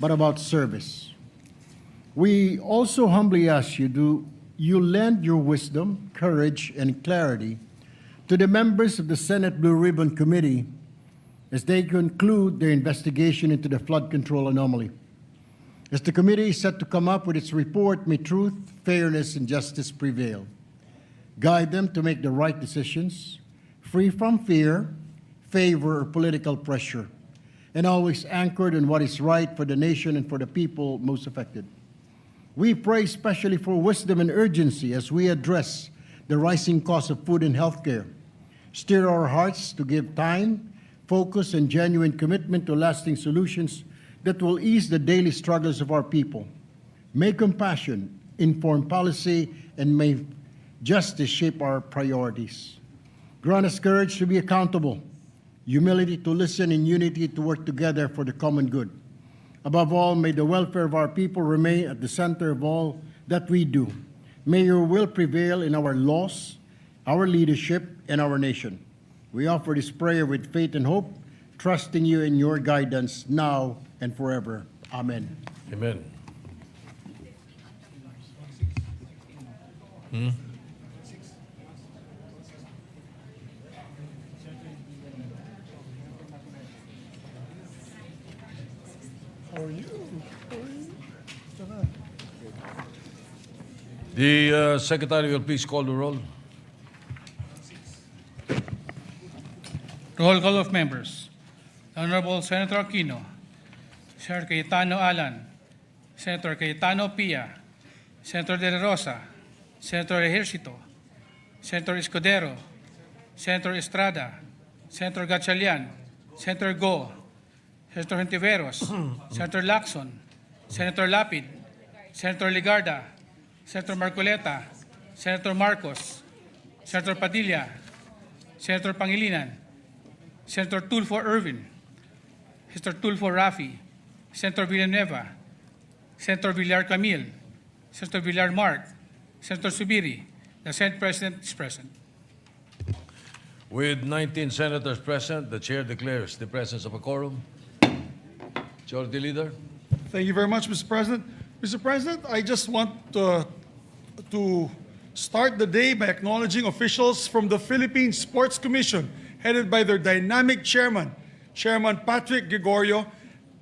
but about service. We also humbly ask you lend your wisdom, courage, and clarity to the members of the Senate Blue Ribbon Committee as they conclude their investigation into the flood control anomaly. As the committee is set to come up with its report, may truth, fairness, and justice prevail. Guide them to make the right decisions, free from fear, favor, or political pressure, and always anchored in what is right for the nation and for the people most affected. We pray especially for wisdom and urgency as we address the rising cost of food and healthcare. Stir our hearts to give time, focus, and genuine commitment to lasting solutions that will ease the daily struggles of our people. May compassion inform policy, and may justice shape our priorities. Grant us courage to be accountable, humility to listen, and unity to work together for the common good. Above all, may the welfare of our people remain at the center of all that we do. May your will prevail in our laws, our leadership, and our nation. We offer this prayer with faith and hope, trusting you in your guidance now and forever. Amen. Amen. How are you? The Secretary will please call the roll. Roll call of members. Honorable Senator Aquino, Senator Cayetano Alan, Senator Cayetano Pia, Senator De La Rosa, Senator Ejercito, Senator Escudero, Senator Estrada, Senator Gatchalian, Senator Go, Senator Hontiveros, Senator Lacson, Senator Lapid, Senator Ligarda, Senator Marcoleta, Senator Marcos, Senator Padilla, Senator Pangilinan, Senator Tulfo Irvin, Senator Tulfo Rafi, Senator Villanueva, Senator Villar Camille, Senator Villar Mark, Senator Subiri. The Senate President is present. With 19 senators present, the chair declares the presence of a quorum. Majority Leader. Thank you very much, Mr. President. Mr. President, I just want to start the day by acknowledging officials from the Philippine Sports Commission, headed by their dynamic chairman, Chairman Patrick Gregorio,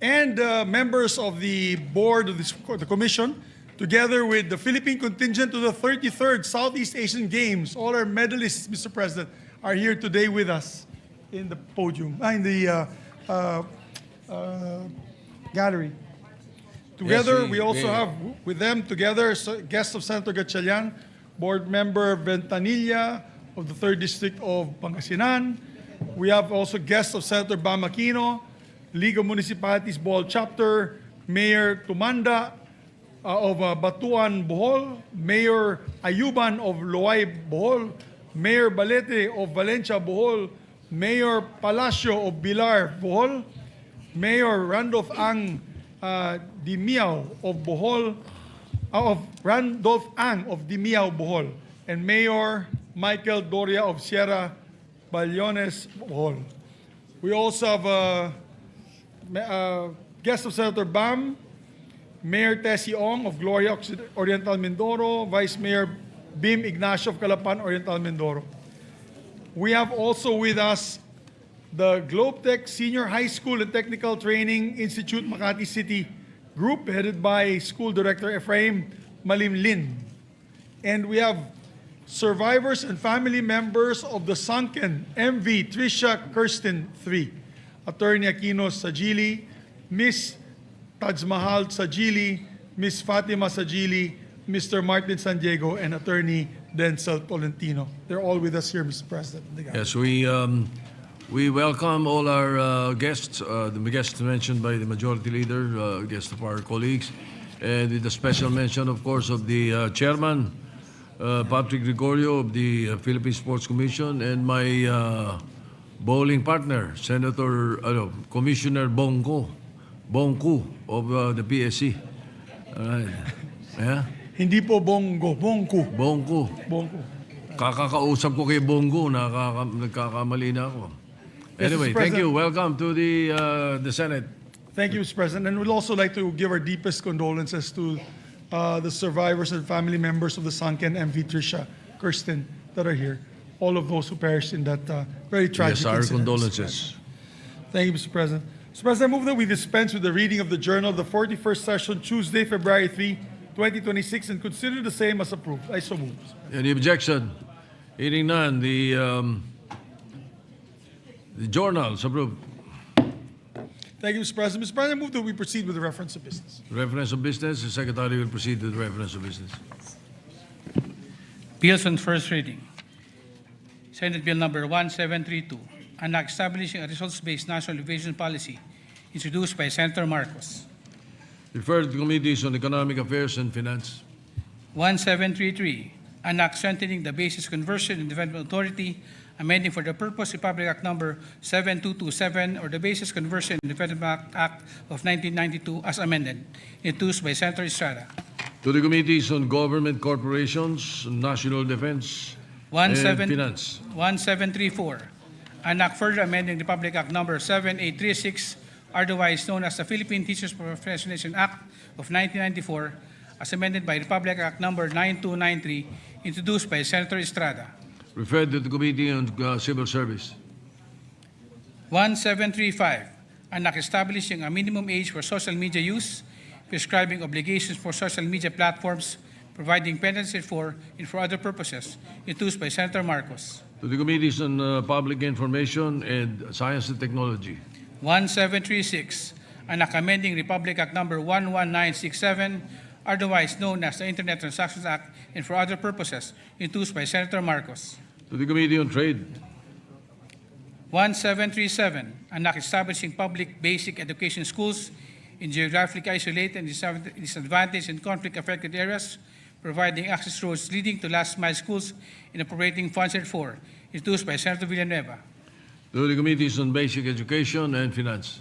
and members of the board of the commission, together with the Philippine contingent to the 33rd Southeast Asian Games. All our medalists, Mr. President, are here today with us in the podium, in the gallery. Together, Yes, we also have with them together guests of Senator Gatchalian, Board Member Ventanilla of the 3rd District of Pangasinan. We have also guests of Senator Bam Aquino, League of Municipalities Bohol Chapter, Mayor Tumanda of Batuan, Bohol, Mayor Ayuban of Loay, Bohol, Mayor Balete of Valencia, Bohol, Mayor Palacio of Bilar, Bohol, Mayor Randolph Ang Dimiao of Bohol, of Randolph Ang of Dimiao, Bohol, and Mayor Michael Doria of Sierra Balyones, Bohol. We also have a guest of Senator Bam, Mayor Tessie Ong of Gloria Oriental Mindoro, Vice Mayor Bim Ignacio of Calapan, Oriental Mindoro. We have also with us the Globetech Senior High School and Technical Training Institute Makati City Group, headed by School Director Ephraim Malimlin. And we have survivors and family members of the sunken MV Tricia Kirsten 3, Attorney Aquino Sajili, Miss Tajmahal Sajili, Miss Fatima Sajili, Mr. Martin San Diego, and Attorney Denzel Tolentino. They're all with us here, Mr. President. Yes, we welcome all our guests, the guests mentioned by the Majority Leader, guests of our colleagues, and with a special mention, of course, of the Chairman, Patrick Gregorio of the Philippine Sports Commission, and my bowling partner, Commissioner Bongku of the PSC. Yeah? Hindi po Bongo, Bongku. Bongku. Bongku. Kakakausap ko kay Bongo, nagkakamali na ako. Yes, Anyway, Mr. thank you. President. Welcome to the Senate. Thank you, Mr. President. And we'd also like to give our deepest condolences to the survivors and family members of the sunken MV Trisha, Kirsten, that are here. All of those who perished in that very tragic Yes, our incident. condolences. Thank you, Mr. President. Mr. President, I move that we dispense with the reading of the journal of the 41st session, Tuesday, February 3, 2026, and consider the same as approved. I so move. Any objection? Hearing none, the journals approved. Thank you, Mr. President. Mr. President, I move that we proceed with the reference of business. Reference of business, the Secretary will proceed with reference of business. Bills on first reading. Senate Bill number 1732, an act establishing a results-based national innovation policy, introduced by Senator Marcos. Referred to committees on economic affairs and finance. 1733, an act strengthening the basis conversion and development authority, amending for the purpose Republic Act number 7227 or the basis conversion and development act of 1992 as amended, introduced by Senator Estrada. To the committees on government corporations, national defense, and finance. 1734, an act further amending Republic Act number 7836, otherwise known as the Philippine Teachers Professionalization Act of 1994, as amended by Republic Act number 9293, introduced by Senator Estrada. Referred to the committee on civil service. 1735, an act establishing a minimum age for social media use, prescribing obligations for social media platforms, providing penalties for and for other purposes, introduced by Senator Marcos. To the committees on public information and science and technology. 1736, an act amending Republic Act number 11967, otherwise known as the Internet Transactions Act, and for other purposes, introduced by Senator Marcos. To the committee on trade. 1737, an act establishing public basic education schools in geographically isolated and disadvantaged and conflict-affected areas, providing access roads leading to last-mile schools and appropriating funds therefor, introduced by Senator Villanueva. To the committees on basic education and finance.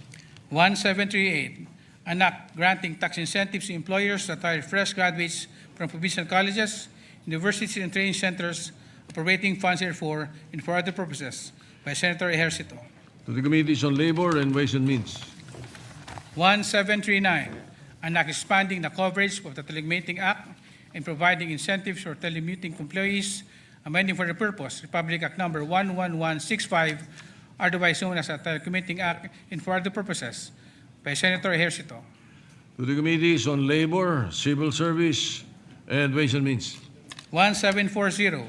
1738, an act granting tax incentives to employers that hire fresh graduates from provincial colleges, universities, and training centers, appropriating funds therefor and for other purposes, by Senator Ejercito. To the committees on labor and ways and means. 1739, an act expanding the coverage of the Telecommuting Act and providing incentives for telecommuting employees, amending for the purpose Republic Act number 11165, otherwise known as the Telecommuting Act, and for other purposes, by Senator Ejercito. To the committees on labor, civil service, and ways and means. 1740,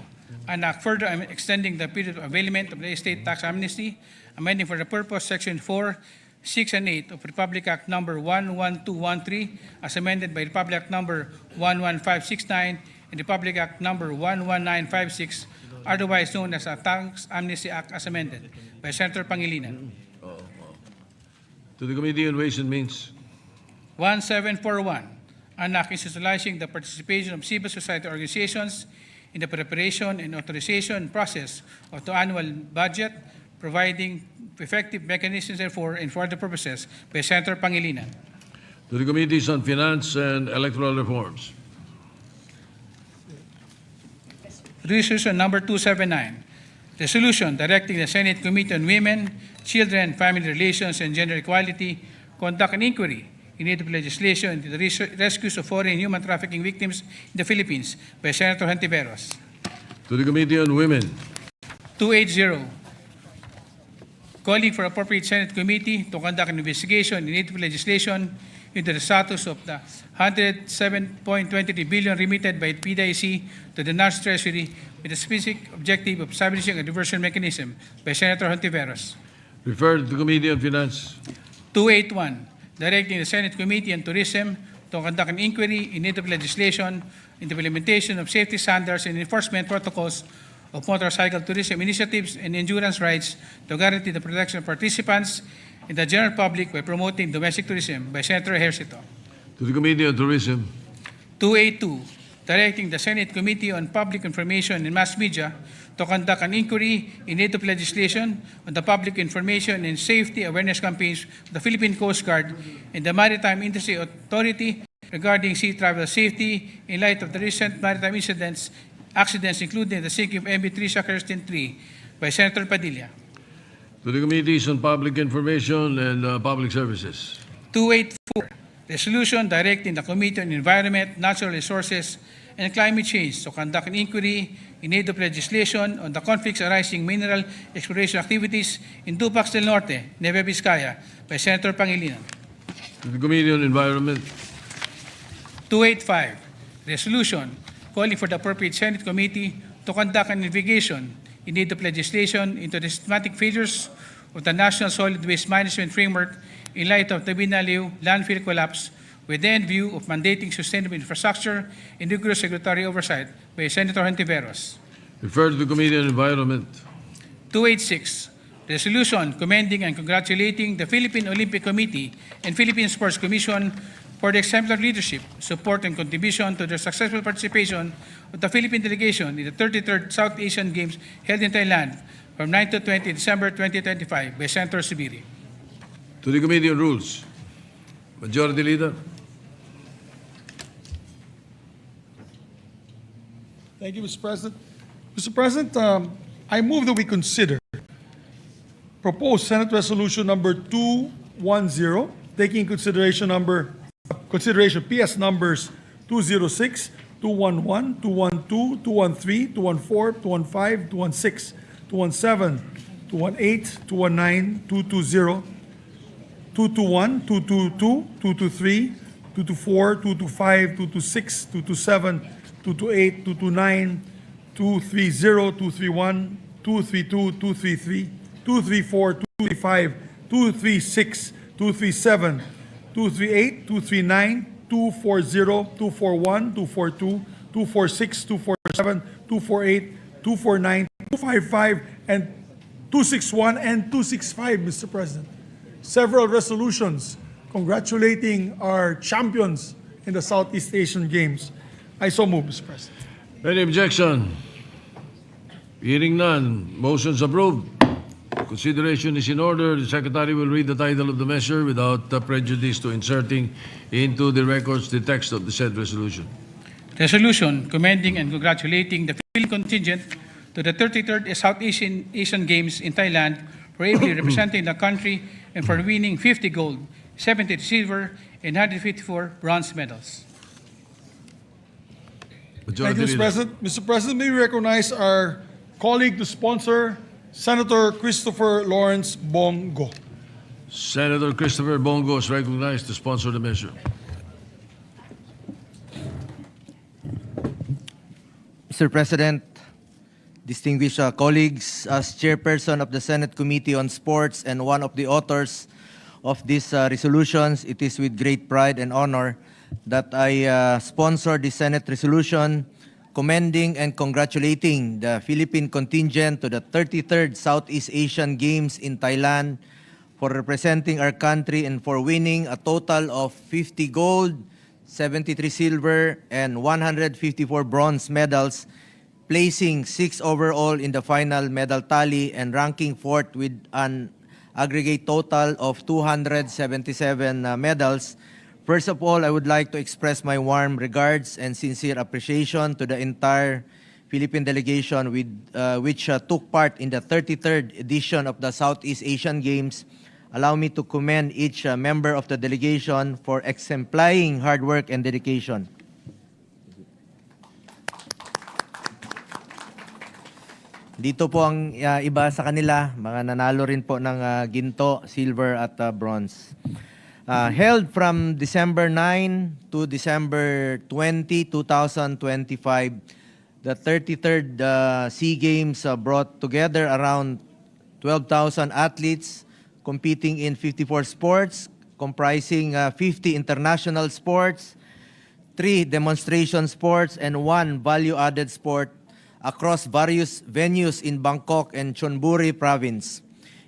an act further extending the period of availment of the estate tax amnesty, amending for the purpose Section 4, 6, and 8 of Republic Act number 11213, as amended by Republic Act number 11569 and Republic Act number 11956, otherwise known as the Tax Amnesty Act as amended, by Senator Pangilinan. To the committee on ways and means. 1741, an act institutionalizing the participation of civil society organizations in the preparation and authorization process of the annual budget, providing effective mechanisms therefore and for other purposes, by Senator Pangilinan. To the committees on finance and electoral reforms. Resolution number 279, resolution directing the Senate Committee on Women, Children, Family Relations, and Gender Equality conduct an inquiry in need of legislation into the rescues of foreign human trafficking victims in the Philippines, by Senator Hontiveros. To the committee on women. 280, calling for appropriate Senate committee to conduct an investigation in need of legislation into the status of the 107.23 billion remitted by PDIC to the National Treasury with the specific objective of establishing a diversion mechanism, by Senator Hontiveros. Referred to committee on finance. 281, directing the Senate Committee on Tourism to conduct an inquiry in need of legislation in the implementation of safety standards and enforcement protocols of motorcycle tourism initiatives and endurance rides to guarantee the protection of participants and the general public by promoting domestic tourism, by Senator Ejercito. To the committee on tourism. 282, directing the Senate Committee on Public Information and Mass Media to conduct an inquiry in need of legislation on the public information and safety awareness campaigns of the Philippine Coast Guard and the Maritime Industry Authority regarding sea travel safety in light of the recent maritime accidents including the sinking of MV Trisha Kirsten 3, by Senator Padilla. To the committees on public information and public services. 284, resolution directing the Committee on Environment, Natural Resources, and Climate Change to conduct an inquiry in aid of legislation on the conflicts arising mineral exploration activities in Tupac del Norte, Nueva Vizcaya, by Senator Pangilinan. To the Committee on Environment. 285, resolution calling for the appropriate Senate committee to conduct an investigation in aid of legislation into the systematic failures of the National Solid Waste Management Framework in light of the Binaliw landfill collapse, with the end view of mandating sustainable infrastructure and rigorous regulatory oversight by Senator Hontiveros. Refer to the Committee on Environment. 286, resolution commending and congratulating the Philippine Olympic Committee and Philippine Sports Commission for the exemplary leadership, support, and contribution to the successful participation of the Philippine delegation in the 33rd South Asian Games held in Thailand from 9 to 20 December 2025 by Senator Subiri. To the Committee on Rules. Majority Leader. Thank you, Mr. President. Mr. President, I move that we consider proposed Senate Resolution number 210, taking consideration PS numbers 206, 211, 212, 213, 214, 215, 216, 217, 218, 219, 220, 221, 222, 223, 224, 225, 226, 227, 228, 229, 230, 231, 232, 233, 234, 235, 236, 237, 238, 239, 240, 241, 242, 246, 247, 248, 249, 255, and 261 and 265, Mr. President. Several resolutions congratulating our champions in the Southeast Asian Games. I so move, Mr. President. Any objection? Hearing none. Motion's approved. Consideration is in order. The Secretary will read the title of the measure without prejudice to inserting into the records the text of the said resolution. Resolution commending and congratulating the Philippine contingent to the 33rd South Asian Games in Thailand for ably representing the country and for winning 50 gold, 70 silver, and 154 bronze medals. Thank Majority you, Mr. Leader. President. Mr. President, may we recognize our colleague to sponsor, Senator Christopher Lawrence Bongo. Senator Christopher Bongo is recognized to sponsor the measure. Mr. President, distinguished colleagues, as chairperson of the Senate Committee on Sports and one of the authors of these resolutions, it is with great pride and honor that I sponsor the Senate resolution commending and congratulating the Philippine contingent to the 33rd Southeast Asian Games in Thailand for representing our country and for winning a total of 50 gold, 73 silver, and 154 bronze medals, placing 6th overall in the final medal tally and ranking 4th with an aggregate total of 277 medals. First of all, I would like to express my warm regards and sincere appreciation to the entire Philippine delegation which took part in the 33rd edition of the Southeast Asian Games. Allow me to commend each member of the delegation for exemplifying hard work and dedication. Dito po ang iba sa kanila, mga nanalo rin po ng ginto, silver at bronze. Held from December 9 to December 20, 2025, the 33rd SEA Games brought together around 12,000 athletes competing in 54 sports, comprising 50 international sports, 3 demonstration sports, and 1 value-added sport across various venues in Bangkok and Chonburi province.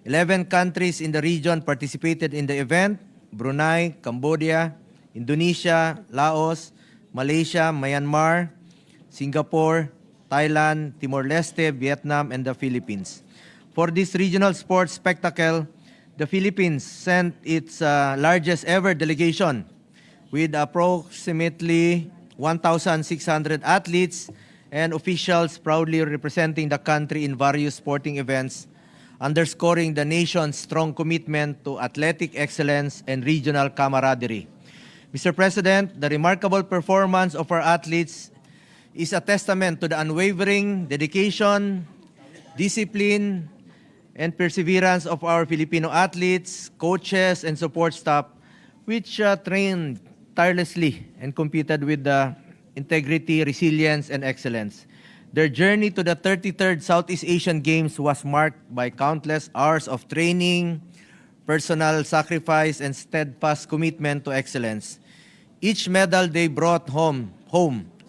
11 countries in the region participated in the event: Brunei, Cambodia, Indonesia, Laos, Malaysia, Myanmar, Singapore, Thailand, Timor-Leste, Vietnam, and the Philippines. For this regional sports spectacle, the Philippines sent its largest ever delegation with approximately 1,600 athletes and officials proudly representing the country in various sporting events underscoring the nation's strong commitment to athletic excellence and regional camaraderie. Mr. President, the remarkable performance of our athletes is a testament to the unwavering dedication, discipline, and perseverance of our Filipino athletes, coaches, and support staff, which trained tirelessly and competed with integrity, resilience, and excellence. Their journey to the 33rd Southeast Asian Games was marked by countless hours of training, personal sacrifice, and steadfast commitment to excellence. Each medal they brought home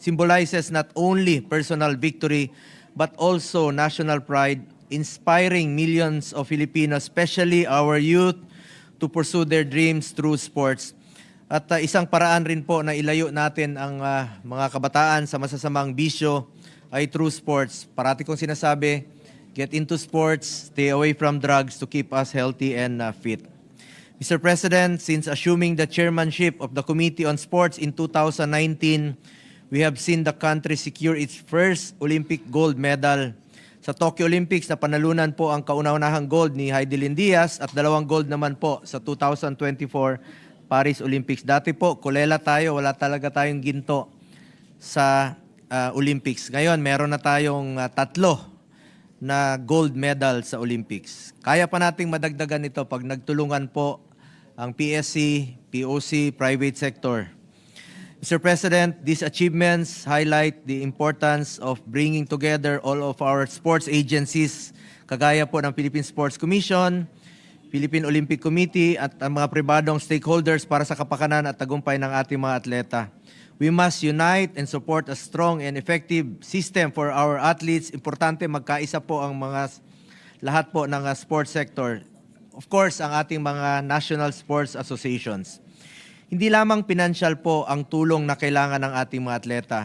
symbolizes not only personal victory, but also national pride, inspiring millions of Filipinos, especially our youth, to pursue their dreams through sports. At isang paraan rin po na ilayo natin ang mga kabataan sa masasamang bisyo ay through sports. Parati kong sinasabi, get into sports, stay away from drugs to keep us healthy and fit. Mr. President, since assuming the chairmanship of the Committee on Sports in 2019, we have seen the country secure its first Olympic gold medal. Sa Tokyo Olympics na panalunan po ang kauna-unahang gold ni Heidelin Diaz at 2 gold naman po sa 2024 Paris Olympics. Dati po, kulela tayo, wala talaga tayong ginto sa Olympics. Ngayon, meron na tayong 3 na gold medal sa Olympics. Kaya pa nating madagdagan ito pag nagtulungan po ang PSC, POC, private sector. Mr. President, these achievements highlight the importance of bringing together all of our sports agencies, kagaya po ng Philippine Sports Commission, Philippine Olympic Committee at ang mga pribadong stakeholders para sa kapakanan at tagumpay ng ating mga atleta. We must unite and support a strong and effective system for our athletes. Importante magkaisa po ang lahat po ng sports sector. Of course, ang ating mga national sports associations. Hindi lamang financial po ang tulong na kailangan ng ating mga atleta.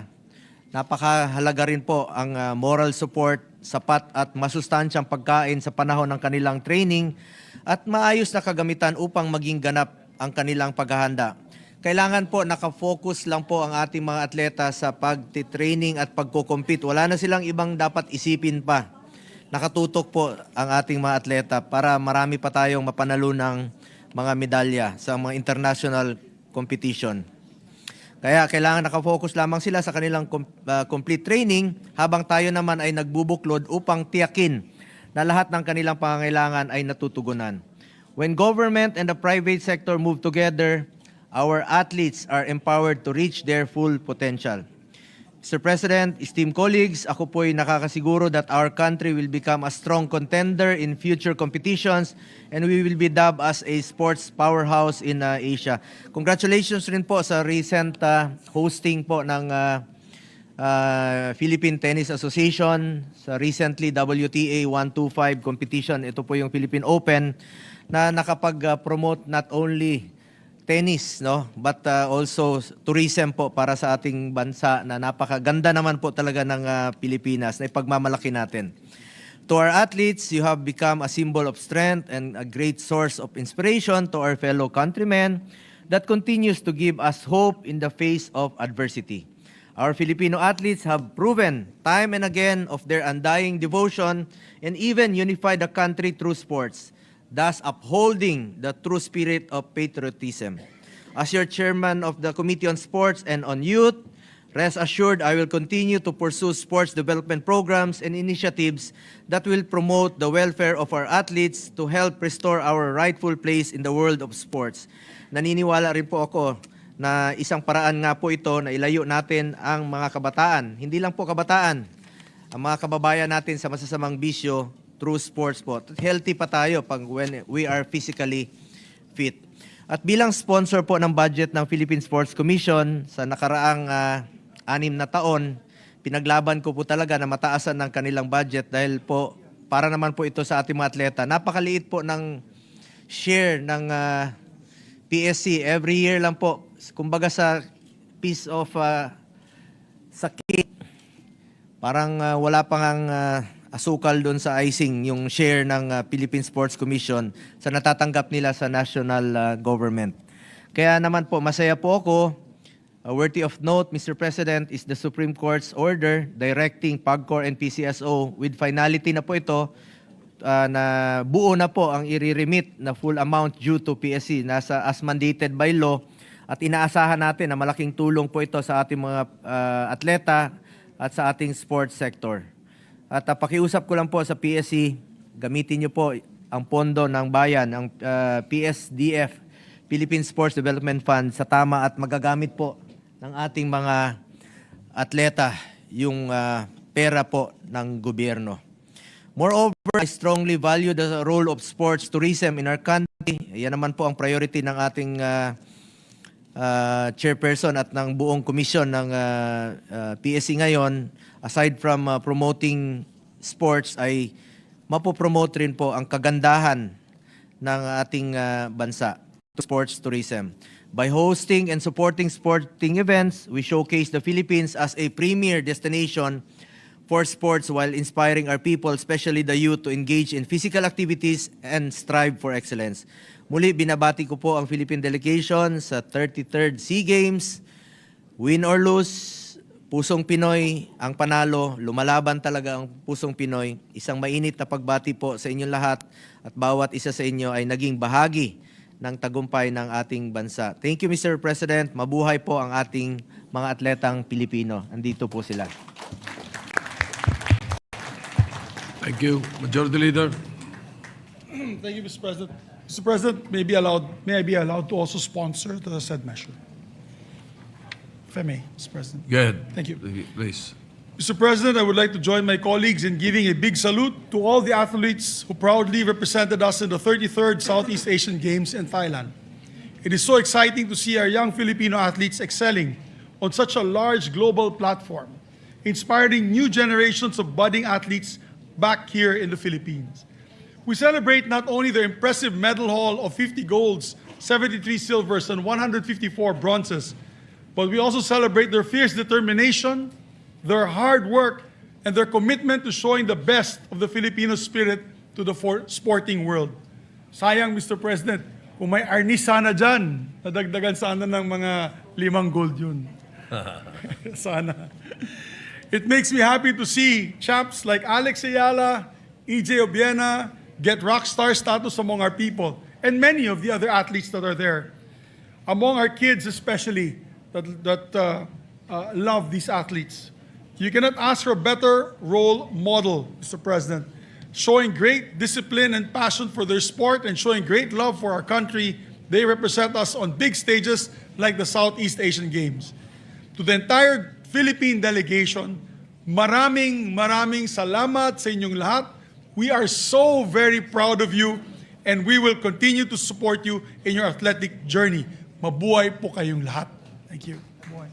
Napakahalaga rin po ang moral support, sapat at masustansyang pagkain sa panahon ng kanilang training at maayos na kagamitan upang maging ganap ang kanilang paghahanda. Kailangan po nakafocus lang po ang ating mga atleta sa pagtitraining at pagko-compete. Wala na silang ibang dapat isipin pa. Nakatutok po ang ating mga atleta para marami pa tayong mapanalo ng mga medalya sa mga international competition. Kaya kailangan nakafocus lamang sila sa kanilang complete training habang tayo naman ay nagbubuklod upang tiyakin na lahat ng kanilang pangangailangan ay natutugunan. When government and the private sector move together, our athletes are empowered to reach their full potential. Mr. President, esteemed colleagues, ako po'y nakakasiguro that our country will become a strong contender in future competitions and we will be dubbed as a sports powerhouse in Asia. Congratulations rin po sa recent hosting po ng Philippine Tennis Association sa recently WTA 125 competition. Ito po yung Philippine Open na nakapag-promote not only tennis, no, but also tourism po para sa ating bansa na napakaganda naman po talaga ng Pilipinas na ipagmamalaki natin. To our athletes, you have become a symbol of strength and a great source of inspiration to our fellow countrymen that continues to give us hope in the face of adversity. Our Filipino athletes have proven time and again of their undying devotion and even unified the country through sports, thus upholding the true spirit of patriotism. As your chairman of the Committee on Sports and on Youth, rest assured I will continue to pursue sports development programs and initiatives that will promote the welfare of our athletes to help restore our rightful place in the world of sports. Naniniwala rin po ako na isang paraan nga po ito na ilayo natin ang mga kabataan. Hindi lang po kabataan, ang mga kababayan natin sa masasamang bisyo through sports po. Healthy pa tayo pag when we are physically fit. At bilang sponsor po ng budget ng Philippine Sports Commission sa nakaraang 6 na taon, pinaglaban ko po talaga na mataasan ng kanilang budget dahil po para naman po ito sa ating mga atleta. Napakaliit po ng share ng PSC. Every year lang po, kumbaga sa piece of sa cake, parang wala pang ang asukal doon sa icing yung share ng Philippine Sports Commission sa natatanggap nila sa national government. Kaya naman po, masaya po ako. Worthy of note, Mr. President, is the Supreme Court's order directing PAGCOR and PCSO with finality na po ito na buo na po ang i-remit na full amount due to PSC nasa as mandated by law, at inaasahan natin na malaking tulong po ito sa ating mga atleta at sa ating sports sector. At pakiusap ko lang po sa PSC, gamitin niyo po ang pondo ng bayan, ang PSDF, Philippine Sports Development Fund, sa tama at magagamit po ng ating mga atleta yung pera po ng gobyerno. Moreover, I strongly value the role of sports tourism in our country. Yan naman po ang priority ng ating chairperson at ng buong komisyon ng PSC ngayon. Aside from promoting sports, ay mapopromote rin po ang kagandahan ng ating bansa, sports tourism. By hosting and supporting sporting events, we showcase the Philippines as a premier destination for sports while inspiring our people, especially the youth, to engage in physical activities and strive for excellence. Muli, binabati ko po ang Philippine delegation sa 33rd SEA Games. Win or lose, pusong Pinoy ang panalo. Lumalaban talaga ang pusong Pinoy. Isang mainit na pagbati po sa inyong lahat, at bawat isa sa inyo ay naging bahagi ng tagumpay ng ating bansa. Thank you, Mr. President. Mabuhay po ang ating mga atletang Pilipino. Andito po sila. Thank you. Majority Leader. Thank you, Mr. President. Mr. President, may I be allowed to also sponsor the said measure? If I may, Mr. President. Go ahead. Thank you. Please. Mr. President, I would like to join my colleagues in giving a big salute to all the athletes who proudly represented us in the 33rd Southeast Asian Games in Thailand. It is so exciting to see our young Filipino athletes excelling on such a large global platform, inspiring new generations of budding athletes back here in the Philippines. We celebrate not only their impressive medal haul of 50 golds, 73 silvers, and 154 bronzes, but we also celebrate their fierce determination, their hard work, and their commitment to showing the best of the Filipino spirit to the sporting world. Sayang, Mr. President, kung may arnis sana dyan, nadagdagan sana ng mga 5 gold yun. Sana. It makes me happy to see champs like Alex Ayala, EJ Obiena get rock star status among our people, and many of the other athletes that are there. Among our kids especially, that love these athletes. You cannot ask for a better role model, Mr. President, showing great discipline and passion for their sport and showing great love for our country. They represent us on big stages like the Southeast Asian Games. To the entire Philippine delegation, maraming salamat sa inyong lahat. We are so very proud of you, and we will continue to support you in your athletic journey. Mabuhay po kayong lahat. Thank you. Mabuhay.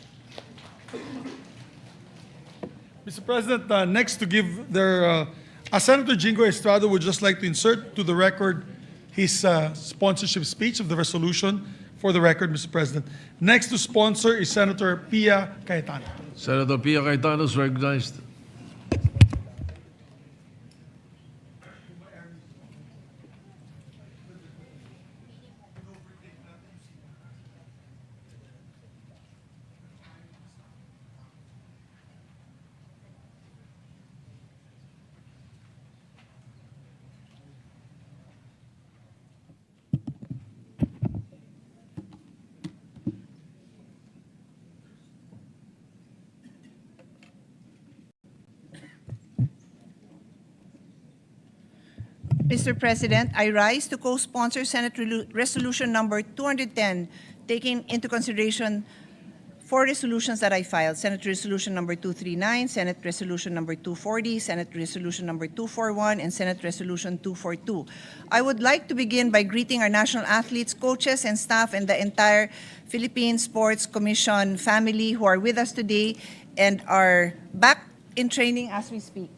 Mr. President, next to give their, Senator Jingo Estrada would just like to insert to the record his sponsorship speech of the resolution. For the record, Mr. President. Next to sponsor is Senator Pia Cayetano. Senator Pia Cayetano is recognized. Mr. President, I rise to co-sponsor Senate Resolution number 210, taking into consideration 4 resolutions that I filed: Senate Resolution number 239, Senate Resolution number 240, Senate Resolution number 241, and Senate Resolution 242. I would like to begin by greeting our national athletes, coaches, and staff, and the entire Philippine Sports Commission family who are with us today and are back in training as we speak.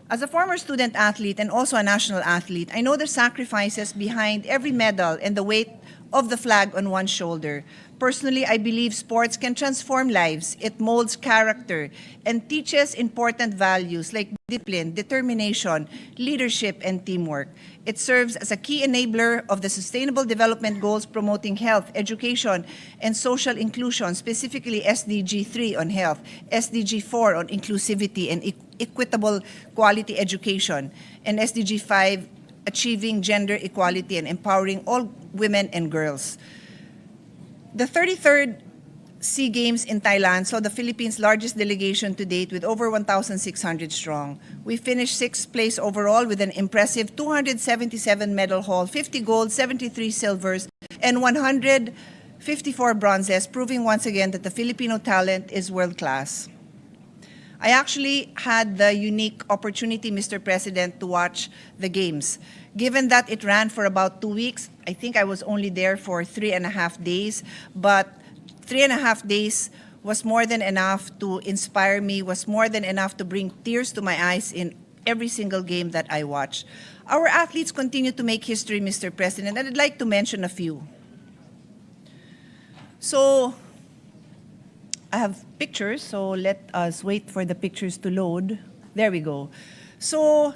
As a former student athlete and also a national athlete, I know the sacrifices behind every medal and the weight of the flag on one's shoulder. Personally, I believe sports can transform lives. It molds character and teaches important values like discipline, determination, leadership, and teamwork. It serves as a key enabler of the Sustainable Development Goals promoting health, education, and social inclusion, specifically SDG 3 on health, SDG 4 on inclusivity and equitable quality education, and SDG 5, achieving gender equality and empowering all women and girls. The 33rd SEA Games in Thailand saw the Philippines' largest delegation to date with over 1,600 strong. We finished 6th place overall with an impressive 277 medal haul, 50 gold, 73 silvers, and 154 bronzes, proving once again that the Filipino talent is world-class. I actually had the unique opportunity, Mr. President, to watch the games. Given that it ran for about 2 weeks, I think I was only there for 3.5 days, but 3.5 days was more than enough to inspire me, was more than enough to bring tears to my eyes in every single game that I watched. Our athletes continue to make history, Mr. President, and I'd like to mention a few. So, I have pictures, so let us wait for the pictures to load. There we go. So,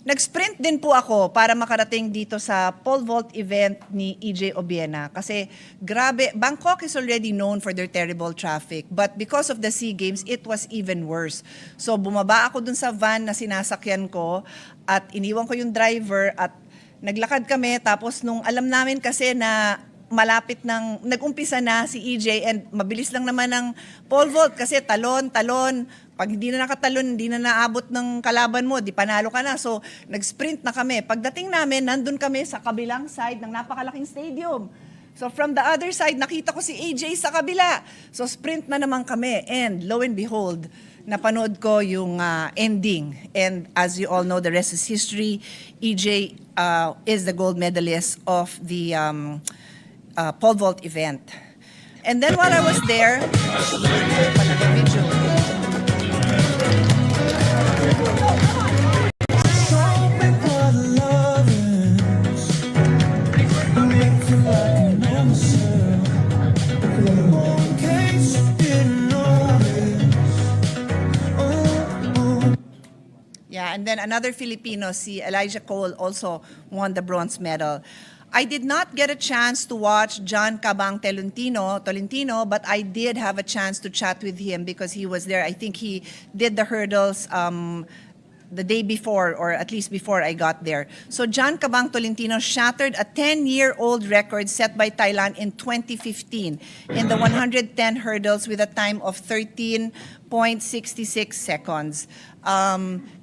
nag-sprint din po ako para makarating dito sa pole vault event ni EJ Obiena. Kasi grabe, Bangkok is already known for their terrible traffic. But because of the SEA Games, it was even worse. So bumaba ako dun sa van na sinasakyan ko at iniwan ko yung driver at naglakad kami. Tapos nung alam namin kasi na malapit ng, nag-umpisa na si EJ and mabilis lang naman ng pole vault kasi talon. Pag hindi na nakatalon, hindi na naabot ng kalaban mo, di panalo ka na. So, nag-sprint na kami. Pagdating namin, nandun kami sa kabilang side ng napakalaking stadium. So, from the other side, nakita ko si AJ sa kabila. So, sprint na naman kami. And lo and behold, napanood ko yung ending. And as you all know, the rest is history. EJ is the gold medalist of the pole vault event. And then while I was there, yeah, and then another Filipino, si Elijah Cole, also won the bronze medal. I did not get a chance to watch John Cabang Tolentino, but I did have a chance to chat with him because he was there. I think he did the hurdles the day before, or at least before I got there. So John Cabang Tolentino shattered a 10-year-old record set by Thailand in 2015 in the 110 hurdles with a time of 13.66 seconds.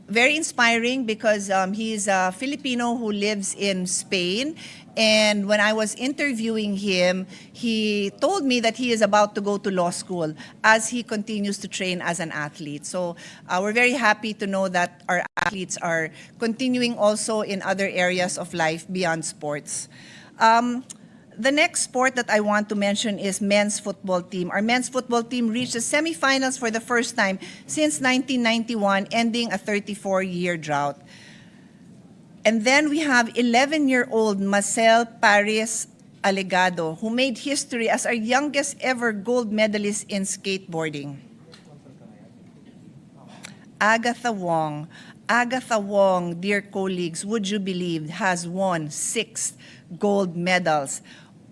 Very inspiring because he's a Filipino who lives in Spain. And when I was interviewing him, he told me that he is about to go to law school as he continues to train as an athlete. So we're very happy to know that our athletes are continuing also in other areas of life beyond sports. The next sport that I want to mention is men's football team. Our men's football team reached the semifinals for the first time since 1991, ending a 34-year drought. And then we have 11-year-old Marcel Paris Alegado, who made history as our youngest ever gold medalist in skateboarding. Agatha Wong, dear colleagues, would you believe, has won 6 gold medals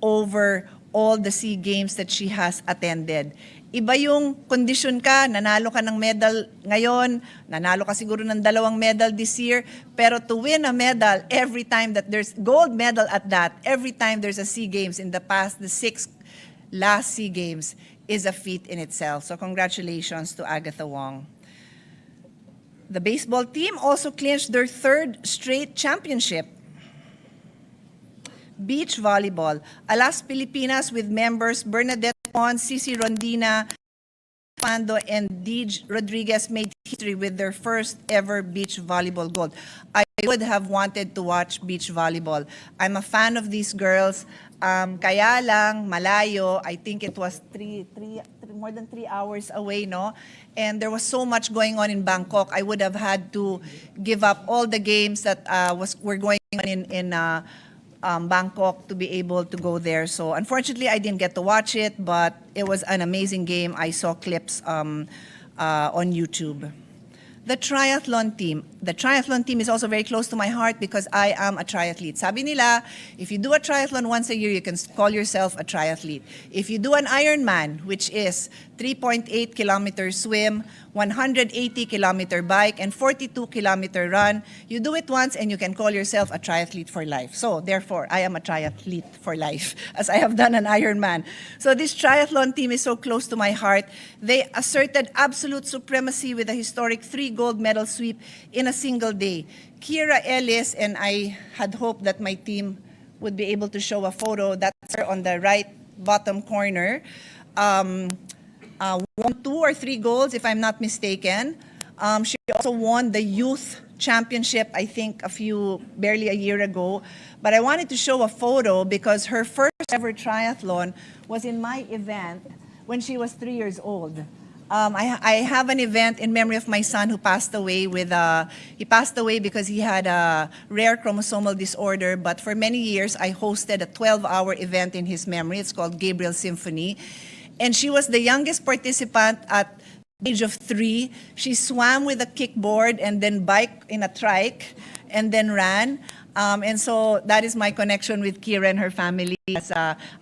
over all the SEA Games that she has attended. Iba yung kondisyon ka, nanalo ka ng medal ngayon, nanalo ka siguro ng 2 medal this year, pero to win a medal every time that there's gold medal at that, every time there's a SEA Games in the past, the 6 last SEA Games is a feat in itself. So congratulations to Agatha Wong. The baseball team also clinched their 3rd straight championship. Beach volleyball. Alas Pilipinas with members Bernadette Pon, Cici Rondina, Pando, and Deej Rodriguez made history with their first ever beach volleyball gold. I would have wanted to watch beach volleyball. I'm a fan of these girls. Kaya lang, malayo. I think it was more than 3 hours away, no? And there was so much going on in Bangkok. I would have had to give up all the games that were going on in Bangkok to be able to go there. So unfortunately, I didn't get to watch it, but it was an amazing game. I saw clips on YouTube. The triathlon team. The triathlon team is also very close to my heart because I am a triathlete. Sabi nila, if you do a triathlon once a year, you can call yourself a triathlete. If you do an Ironman, which is 3.8-kilometer swim, 180-kilometer bike, and 42-kilometer run, you do it once and you can call yourself a triathlete for life. So therefore, I am a triathlete for life, as I have done an Ironman. So this triathlon team is so close to my heart. They asserted absolute supremacy with a historic 3 gold medal sweep in a single day. Kira Ellis, and I had hoped that my team would be able to show a photo. That's her on the right bottom corner. Won 2 or 3 golds, if I'm not mistaken. She also won the youth championship, I think, barely a year ago. But I wanted to show a photo because her first ever triathlon was in my event when she was 3 years old. I have an event in memory of my son who passed away he passed away because he had a rare chromosomal disorder, but for many years I hosted a 12-hour event in his memory. It's called Gabriel Symphony. And she was the youngest participant at the age of 3. She swam with a kickboard and then biked in a trike and then ran. And so that is my connection with Kira and her family. As,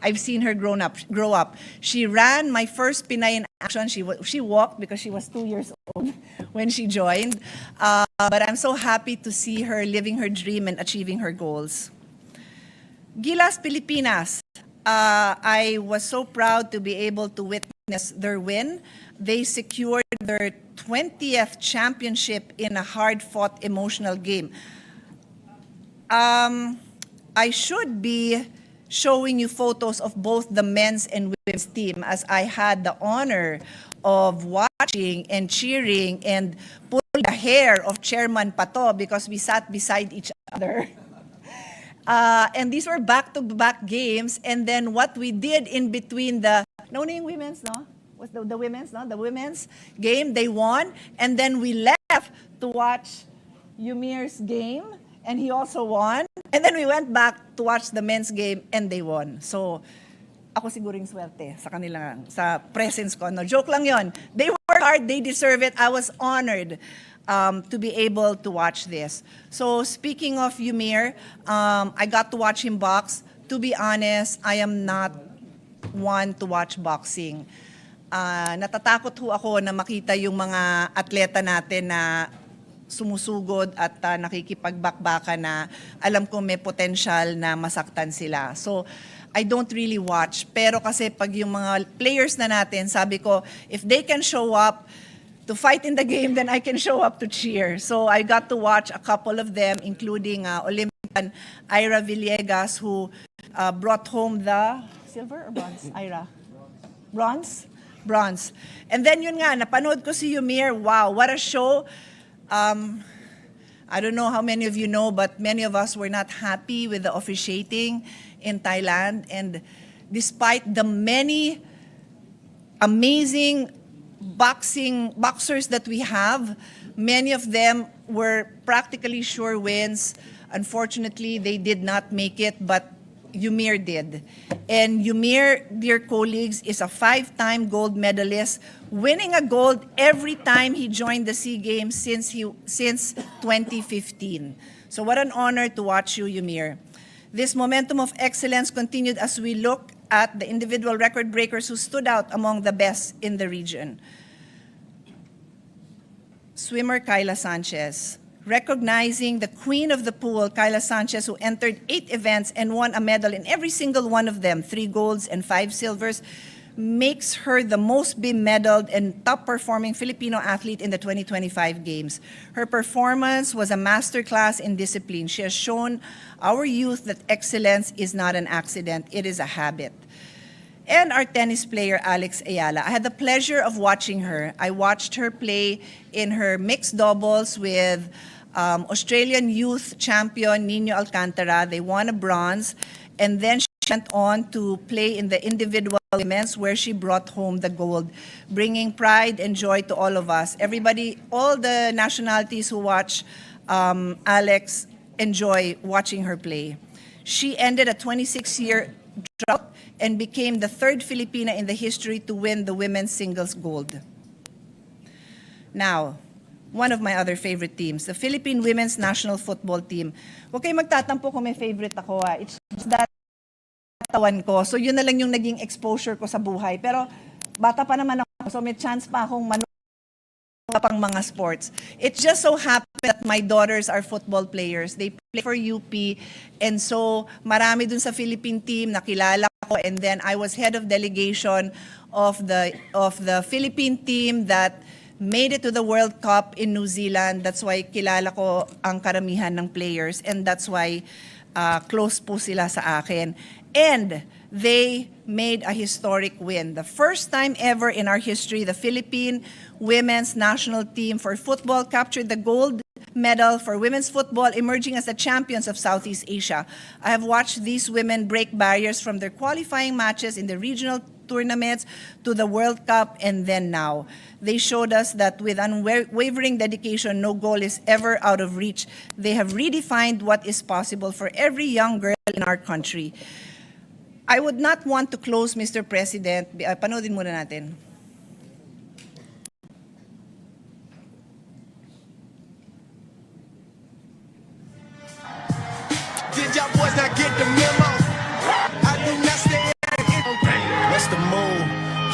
I've seen her grow up. She ran my first Pinay in Action. She walked because she was 2 years old when she joined. But I'm so happy to see her living her dream and achieving her goals. Gilas Pilipinas. I was so proud to be able to witness their win. They secured their 20th championship in a hard-fought, emotional game. I should be showing you photos of both the men's and women's team, as I had the honor of watching and cheering and pulling the hair of Chairman Pato because we sat beside each other. And these were back-to-back games. And then what we did in between the women's, no? Was the women's, no? The women's game, they won. And then we left to watch Yumir's game, and he also won. And then we went back to watch the men's game, and they won. So, ako siguring swerte sa kanila, sa presence ko. No, joke lang yon. They worked hard, they deserve it. I was honored to be able to watch this. So speaking of Yumir, I got to watch him box. To be honest, I am not one to watch boxing. Natatakot ho ako na makita yung mga atleta natin na sumusugod at nakikipagbakbaka na alam ko may potential na masaktan sila. So I don't really watch. Pero kasi pag yung mga players na natin, sabi ko, if they can show up to fight in the game, then I can show up to cheer. So I got to watch a couple of them, including Olympian Ira Villegas, who brought home the silver or bronze? Ira? Bronze? Bronze. And then yun nga, napanood ko si Yumir. Wow, what a show. I don't know how many of you know, but many of us were not happy with the officiating in Thailand. And despite the many amazing boxers that we have, many of them were practically sure wins. Unfortunately, they did not make it, but Yumir did. And Yumir, dear colleagues, is a 5-time gold medalist, winning a gold every time he joined the SEA Games since 2015. So what an honor to watch you, Yumir. This momentum of excellence continued as we look at the individual record breakers who stood out among the best in the region. Swimmer Kyla Sanchez. Recognizing the queen of the pool, Kyla Sanchez, who entered 8 events and won a medal in every single one of them, 3 golds and 5 silvers, makes her the most bemedaled and top-performing Filipino athlete in the 2025 Games. Her performance was a masterclass in discipline. She has shown our youth that excellence is not an accident, it is a habit. And our tennis player, Alex Ayala. I had the pleasure of watching her. I watched her play in her mixed doubles with Australian youth champion Nino Alcantara. They won a bronze. And then she went on to play in the individual women's where she brought home the gold, bringing pride and joy to all of us. Everybody, all the nationalities who watch Alex enjoy watching her play. She ended a 26-year drought and became the 3rd Filipina in the history to win the women's singles gold. Now, one of my other favorite teams, the Philippine Women's National Football Team. Huwag kayo magtatampo kung may favorite ako. It's just that tawan ko. So yun na lang yung naging exposure ko sa buhay. Pero bata pa naman ako, so may chance pa akong pang mga sports. It just so happened that my daughters are football players. They play for UP. And so marami dun sa Philippine team nakilala ko. And then I was head of delegation of the Philippine team that made it to the World Cup in New Zealand. That's why kilala ko ang karamihan ng players. And that's why close po sila sa akin. And they made a historic win. The first time ever in our history, the Philippine women's national team for football captured the gold medal for women's football, emerging as the champions of Southeast Asia. I have watched these women break barriers from their qualifying matches in the regional tournaments to the World Cup, and then now. They showed us that with unwavering dedication, no goal is ever out of reach. They have redefined what is possible for every young girl in our country. I would not want to close, Mr. President. Panoodin muna natin. Did y'all boys not get the memo? I do not stay. What's the move?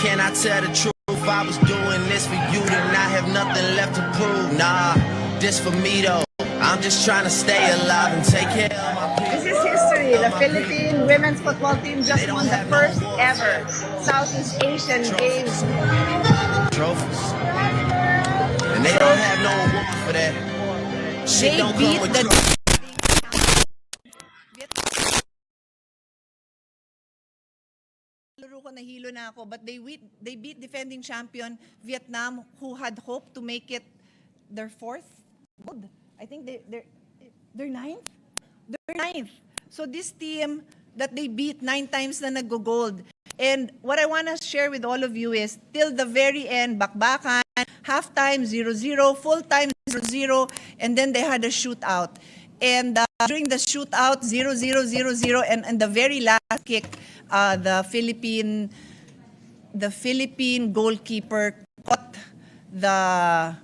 Can I tell the truth? I was doing this for you, then I have nothing left to prove. Nah, this for me though. I'm just trying to stay alive and take care of my people. This is history. The Philippine women's football team just won the first ever Southeast Asian Games. Trophies. And they don't have no award for that. Shit don't come with trophies. Laro ko nahilo na ako, but they beat defending champion Vietnam, who had hoped to make it their fourth gold. I think they're ninth. They're ninth. So this team that they beat 9 times na nag-gold. And what I want to share with all of you is till the very end, bakbakan, halftime 0-0, full time 0-0, and then they had a shootout. And during the shootout 0-0, 0-0, and the very last kick, the Philippine goalkeeper caught the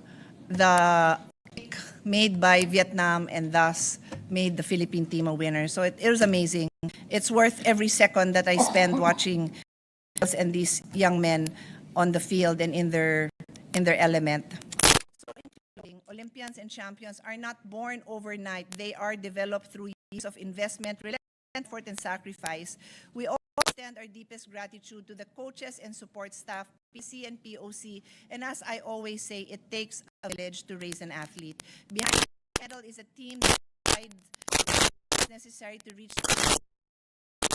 kick made by Vietnam and thus made the Philippine team a winner. So it was amazing. It's worth every second that I spend watching us and these young men on the field and in their element. So including Olympians and champions are not born overnight. They are developed through years of investment, effort, and sacrifice. We all extend our deepest gratitude to the coaches and support staff, PC and POC, and as I always say, it takes a village to raise an athlete. Behind the medal is a team that provides necessary to reach the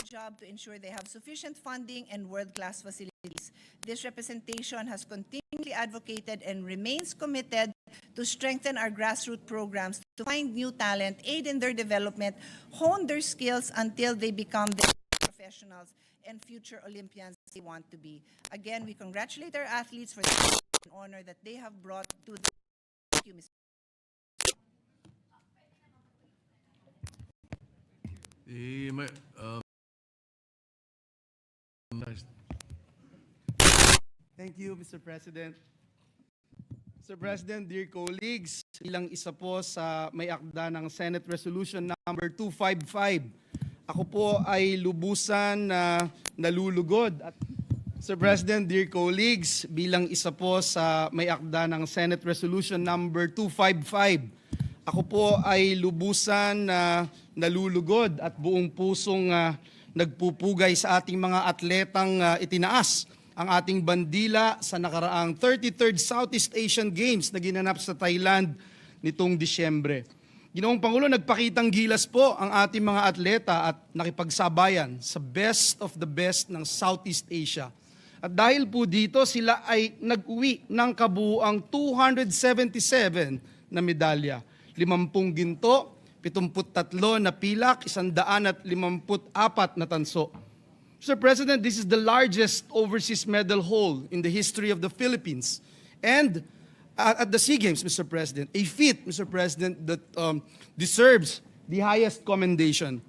job to ensure they have sufficient funding and world-class facilities. This representation has continually advocated and remains committed to strengthen our grassroots programs, to find new talent, aid in their development, hone their skills until they become the professionals and future Olympians they want to be. Again, we congratulate our athletes for the honor that they have brought to the. Thank you, Mr. Thank you, Mr. President. Mr. President, dear colleagues, ilang isa po sa may akda ng Senate Resolution number 255. Ako po ay lubusan na nalulugod. At Mr. President, dear colleagues, bilang isa po sa may akda ng Senate Resolution number 255, ako po ay lubusan na nalulugod at buong pusong nagpupugay sa ating mga atletang itinaas ang ating bandila sa nakaraang 33rd Southeast Asian Games na ginanap sa Thailand nitong Disyembre. Ginoong Pangulo, nagpakitang gilas po ang ating mga atleta at nakipagsabayan sa best of the best ng Southeast Asia. At dahil po dito, sila ay nag-uwi ng kabuuang 277 na medalya. 50 ginto, 73 na pilak, 154 na tanso. Mr. President, this is the largest overseas medal haul in the history of the Philippines. And at the SEA Games, Mr. President, a feat, Mr. President, that deserves the highest commendation.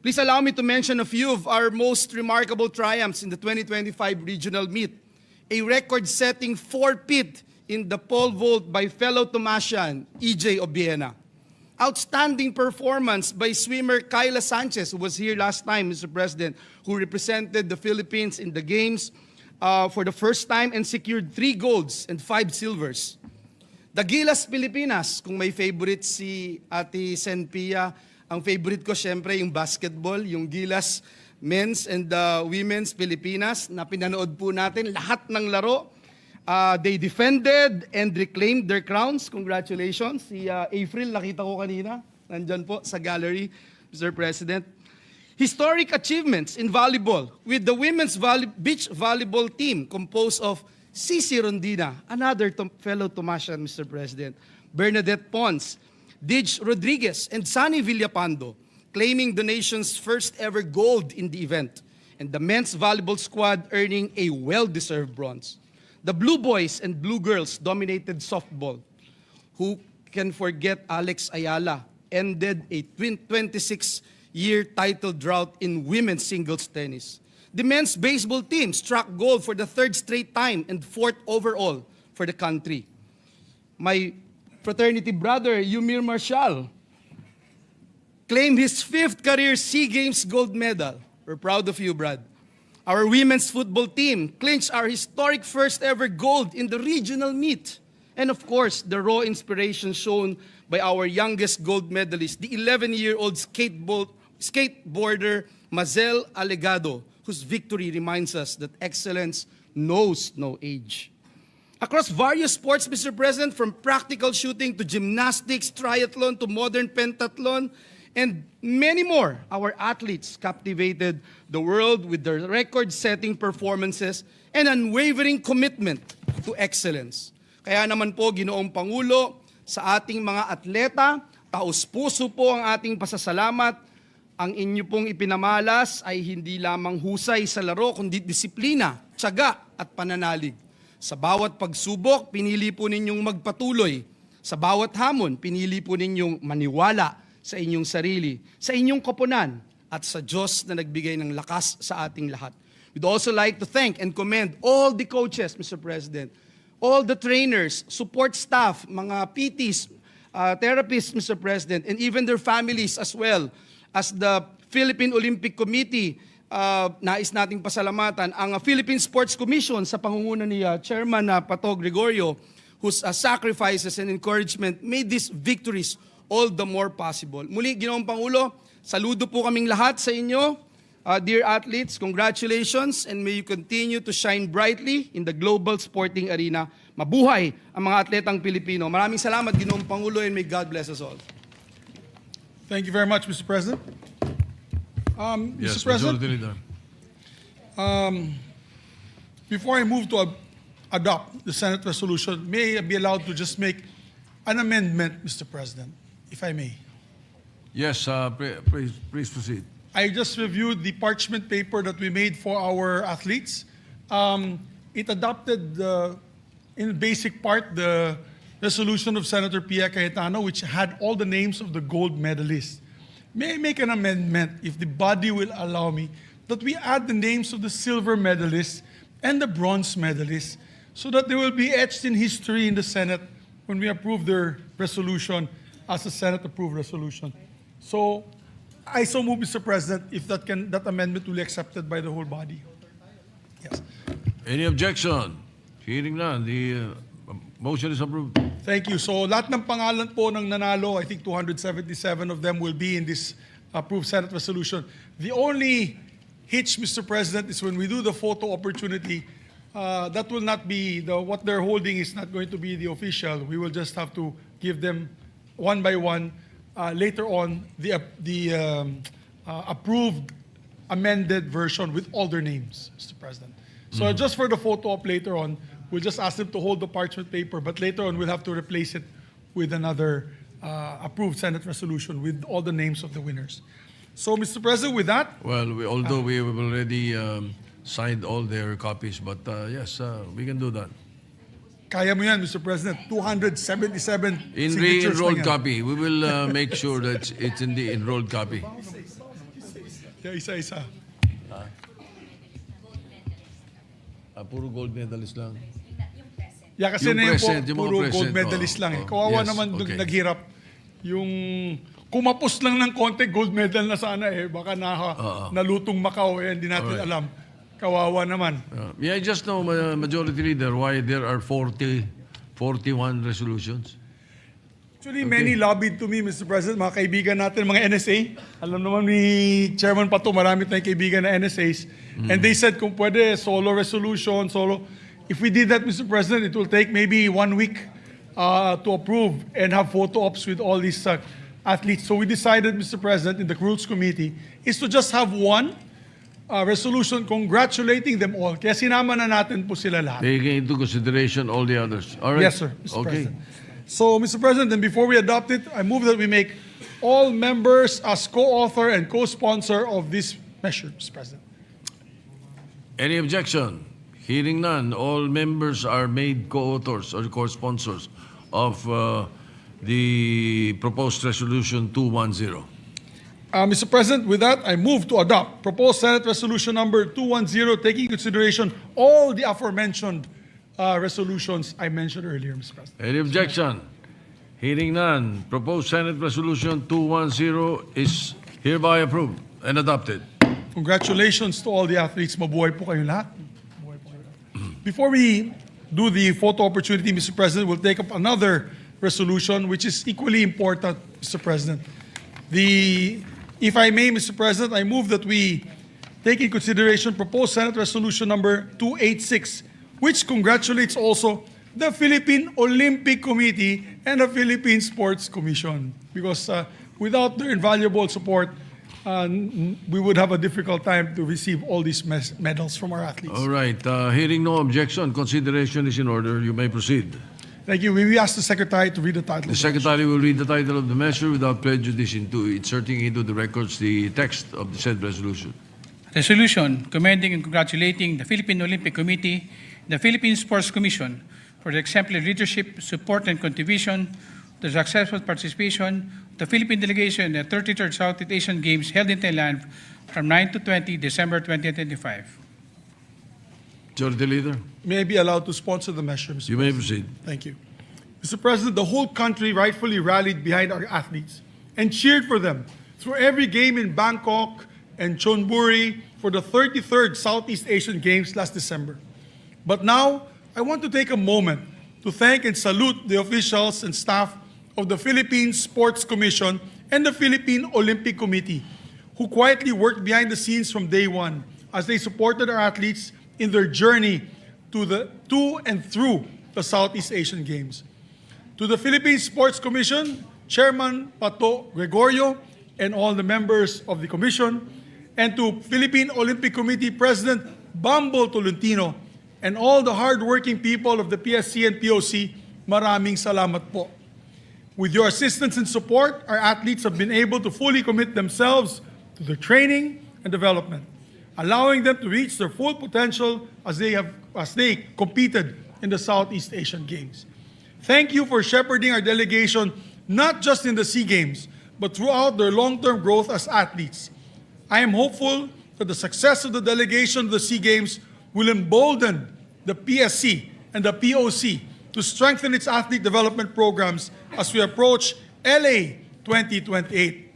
Please allow me to mention a few of our most remarkable triumphs in the 2025 regional meet. A record-setting 4-peat in the pole vault by fellow Tomasian, EJ Obiena. Outstanding performance by swimmer Kyla Sanchez, who was here last time, Mr. President, who represented the Philippines in the games for the first time and secured 3 golds and 5 silvers. The Gilas Pilipinas, kung may favorite si Ate Senpia, ang favorite ko syempre yung basketball, yung Gilas Men's and Women's Pilipinas na pinanood po natin lahat ng laro. They defended and reclaimed their crowns. Congratulations. Si April, nakita ko kanina. Nandyan po sa gallery, Mr. President. Historic achievements in volleyball with the women's beach volleyball team composed of Cici Rondina, another fellow Tomasian, Mr. President, Bernadette Pons, Dij Rodriguez, and Sunny Villapando, claiming the nation's first ever gold in the event, and the men's volleyball squad earning a well-deserved bronze. The Blue Boys and Blue Girls dominated softball. Who can forget Alex Ayala ended a 26-year title drought in women's singles tennis. The men's baseball team struck gold for the 3rd straight time and 4th overall for the country. My fraternity brother, Yumir Marshall, claimed his 5th career SEA Games gold medal. We're proud of you, Brad. Our women's football team clinched our historic first ever gold in the regional meet. And of course, the raw inspiration shown by our youngest gold medalist, the 11-year-old skateboarder Mazel Alegado, whose victory reminds us that excellence knows no age. Across various sports, Mr. President, from practical shooting to gymnastics, triathlon to modern pentathlon, and many more, our athletes captivated the world with their record-setting performances and unwavering commitment to excellence. Kaya naman po, Ginoong Pangulo, sa ating mga atleta, taos-puso po ang ating pasasalamat. Ang inyo pong ipinamalas ay hindi lamang husay sa laro, kundi disiplina, tiyaga at pananalig. Sa bawat pagsubok, pinili po ninyong magpatuloy. Sa bawat hamon, pinili po ninyong maniwala sa inyong sarili, sa inyong koponan, at sa Diyos na nagbigay ng lakas sa ating lahat. We'd also like to thank and commend all the coaches, Mr. President, all the trainers, support staff, mga PTs, therapists, Mr. President, and even their families as well. As the Philippine Olympic Committee, nais nating pasalamatan ang Philippine Sports Commission sa pangunguna ni Chairman Pato Gregorio, whose sacrifices and encouragement made these victories all the more possible. Muli, Ginoong Pangulo, saludo po kaming lahat sa inyo. Dear athletes, congratulations and may you continue to shine brightly in the global sporting arena. Mabuhay ang mga atletang Pilipino. Maraming salamat, Ginoong Pangulo, and may God bless us all. Thank you very much, Mr. President. Yes, Mr. President, Majority Leader. before I move to adopt the Senate resolution, may I be allowed to just make an amendment, Mr. President, if I may? Yes, please proceed. I just reviewed the parchment paper that we made for our athletes. It adopted, in basic part, the resolution of Senator Pia Cayetano, which had all the names of the gold medalists. May I make an amendment, if the body will allow me, that we add the names of the silver medalists and the bronze medalists so that they will be etched in history in the Senate when we approve their resolution as a Senate-approved resolution. So, I so move, Mr. President, if that amendment will be accepted by the whole body. Yes. Any objection? Hearing none, the motion is approved. Thank you. So, lahat ng pangalan po ng nanalo, I think 277 of them will be in this approved Senate resolution. The only hitch, Mr. President, is when we do the photo opportunity, that will not be, what they're holding is not going to be the official. We will just have to give them one by one, later on, the approved, amended version with all their names, Mr. President. So just for the photo op later on, we'll just ask them to hold the parchment paper, but later on we'll have to replace it with another approved Senate resolution with all the names of the winners. So, Mr. President, with that, Well, although we have already signed all their copies, but yes, we can do that. kaya mo yan, Mr. President. 277 In the signatures enrolled lang yan. copy, we will make sure that it's in the enrolled copy. Yeah, isa-isa. Puro gold medalist lang. Yeah, kasi Yung na yun po, present, yung mga puro present, gold medalist oo, lang eh. oo. Kawawa Yes, naman okay. naghirap. Yung kumapos lang ng konti, gold medal na sana eh. Baka nalutong Macau eh, hindi natin Alright. alam. Kawawa naman. May I just know, Majority Leader, why there are 41 resolutions? Actually, many lobbied to me, Mr. President, mga kaibigan natin, mga NSA. Alam naman ni Chairman Pato, marami tayong kaibigan na NSAs. And they said kung pwede, solo resolution, solo. If we did that, Mr. President, it will take maybe 1 week to approve and have photo ops with all these athletes. So we decided, Mr. President, in the Rules Committee, is to just have one resolution congratulating them all. Kaya sinama na natin po sila lahat. Taking into consideration all the others. All right. Yes, sir, Mr. Okay. President. So, Mr. President, and before we adopt it, I move that we make all members as co-author and co-sponsor of this measure, Mr. President. Any objection? Hearing none, all members are made co-authors or co-sponsors of the proposed resolution 210. Mr. President, with that, I move to adopt proposed Senate Resolution number 210, taking into consideration all the aforementioned resolutions I mentioned earlier, Mr. President. Any objection? Hearing none, proposed Senate Resolution 210 is hereby approved and adopted. Congratulations to all the athletes. Mabuhay po kayo lahat. Mabuhay po kayo lahat. Before we do the photo opportunity, Mr. President, we'll take up another resolution which is equally important, Mr. President. If I may, Mr. President, I move that we take in consideration proposed Senate Resolution number 286, which congratulates also the Philippine Olympic Committee and the Philippine Sports Commission. Because without their invaluable support, we would have a difficult time to receive all these medals from our athletes. All right. Hearing no objection, consideration is in order. You may proceed. Thank you. We ask the Secretary to read the title. The Secretary will read the title of the measure without prejudice into inserting into the records the text of the said resolution. Resolution commending and congratulating the Philippine Olympic Committee, the Philippine Sports Commission for the exemplary leadership, support, and contribution to the successful participation of the Philippine delegation in the 33rd Southeast Asian Games held in Thailand from 9 to 20 December 2025. Majority Leader, May I be allowed to sponsor the measure, Mr. you may proceed. Thank you. Mr. President, the whole country rightfully rallied behind our athletes and cheered for them through every game in Bangkok and Chonburi for the 33rd Southeast Asian Games last December. But now, I want to take a moment to thank and salute the officials and staff of the Philippine Sports Commission and the Philippine Olympic Committee, who quietly worked behind the scenes from day one as they supported our athletes in their journey to and through the Southeast Asian Games. To the Philippine Sports Commission, Chairman Pato Gregorio, and all the members of the Commission, and to Philippine Olympic Committee President Bambo Tolentino, and all the hardworking people of the PSC and POC, maraming salamat po. With your assistance and support, our athletes have been able to fully commit themselves to their training and development, allowing them to reach their full potential as they competed in the Southeast Asian Games. Thank you for shepherding our delegation not just in the SEA Games, but throughout their long-term growth as athletes. I am hopeful that the success of the delegation of the SEA Games will embolden the PSC and the POC to strengthen its athlete development programs as we approach LA 2028.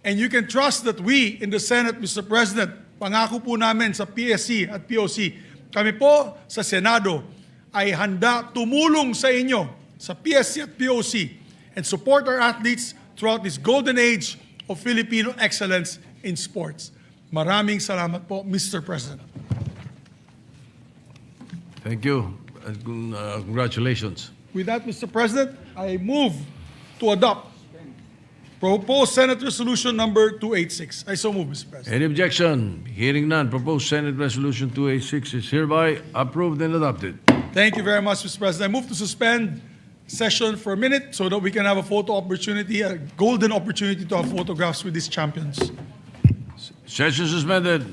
And you can trust that we in the Senate, Mr. President, pangako po namin sa PSC at POC, kami po sa Senado ay handa tumulong sa inyo sa PSC at POC and support our athletes throughout this golden age of Filipino excellence in sports. Maraming salamat po, Mr. President. Thank you. And congratulations. With that, Mr. President, I move to adopt proposed Senate Resolution number 286. I so move, Mr. President. Any objection? Hearing none, proposed Senate Resolution 286 is hereby approved and adopted. Thank you very much, Mr. President. I move to suspend session for a minute so that we can have a photo opportunity, a golden opportunity to have photographs with these champions. Session suspended.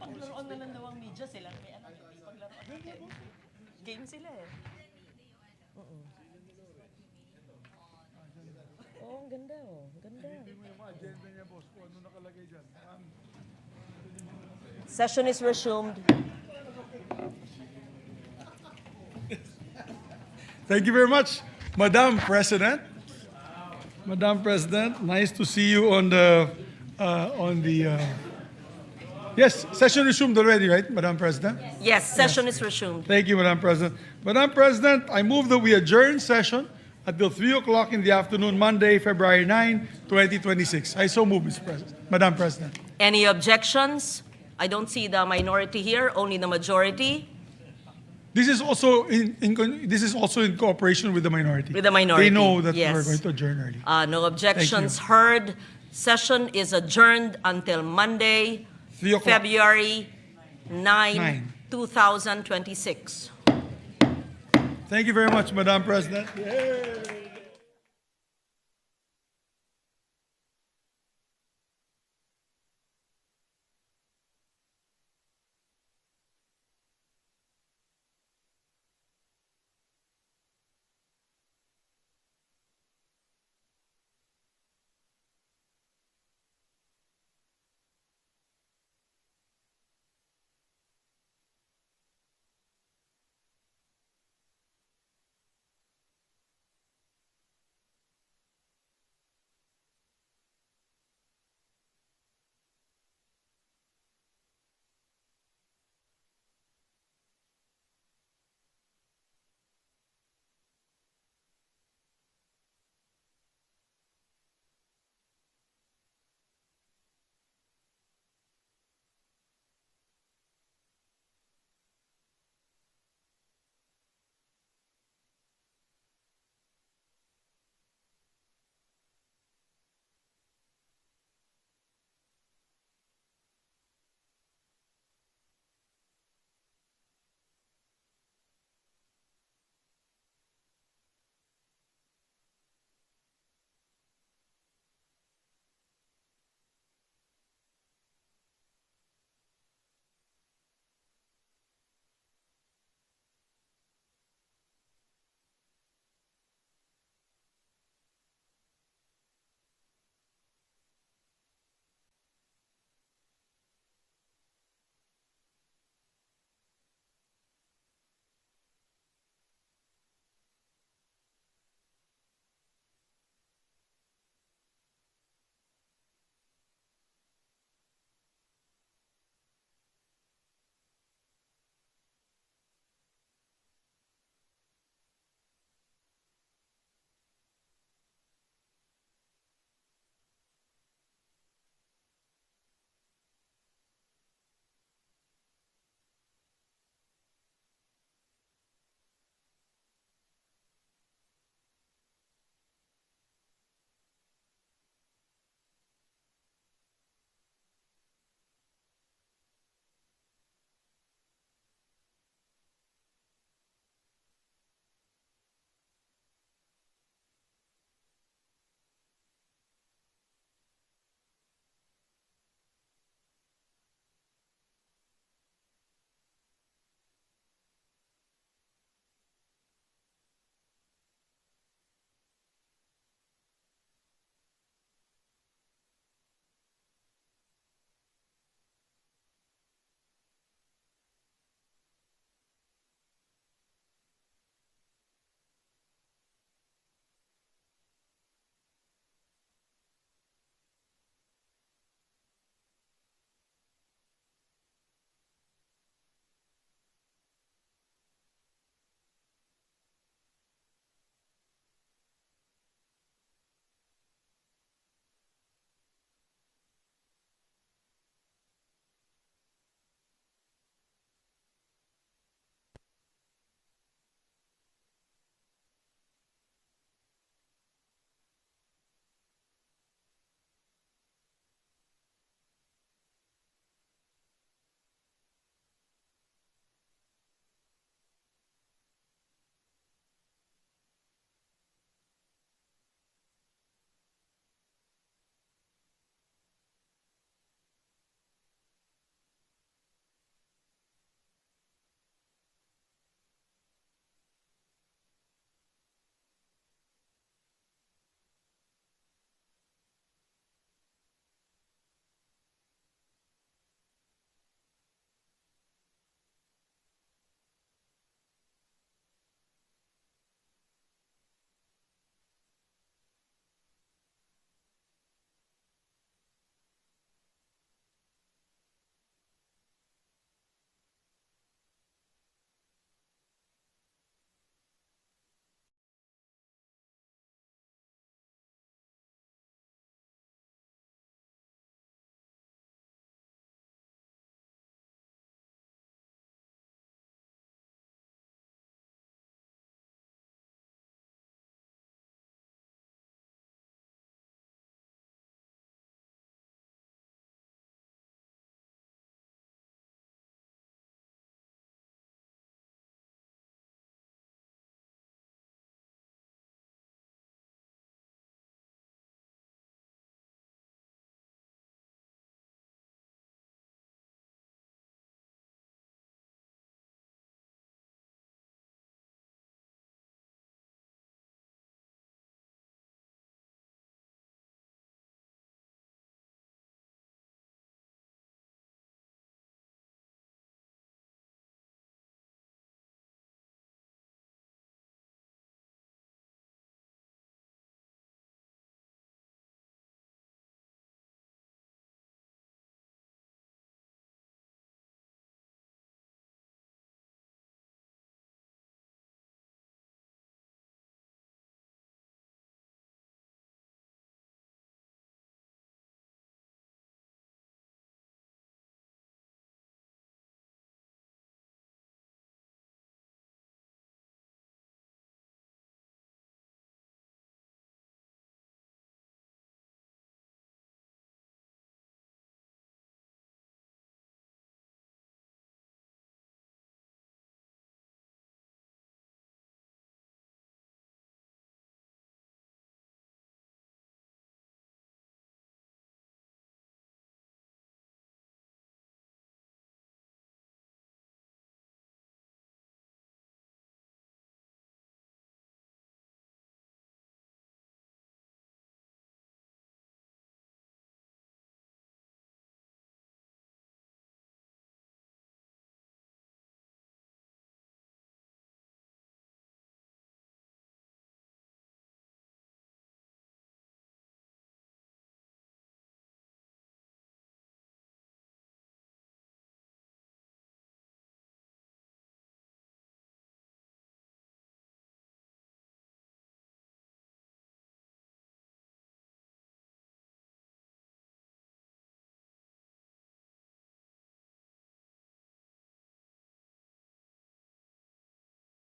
Paglaruan na lang daw ang media sila. May ano, hindi paglaruan natin. Game sila eh. Oo. Oh, ang ganda oh. Ang ganda. Session is resumed. Thank you very much, Madam President. Madam President, nice to see you on the yes, session resumed already, right, Madam President? Yes, session is resumed. Thank you, Madam President. Madam President, I move that we adjourn session until 3 o'clock in the afternoon, Monday, February 9, 2026. I so move, Mr. President. Madam President. Any objections? I don't see the minority here, only the majority. This is also in cooperation with the minority. With the minority, They know that yes. we're going to adjourn early. No objections heard. Session is adjourned until Monday, 3 o'clock. February 9, 9. 2026. Thank you very much, Madam President. Yay.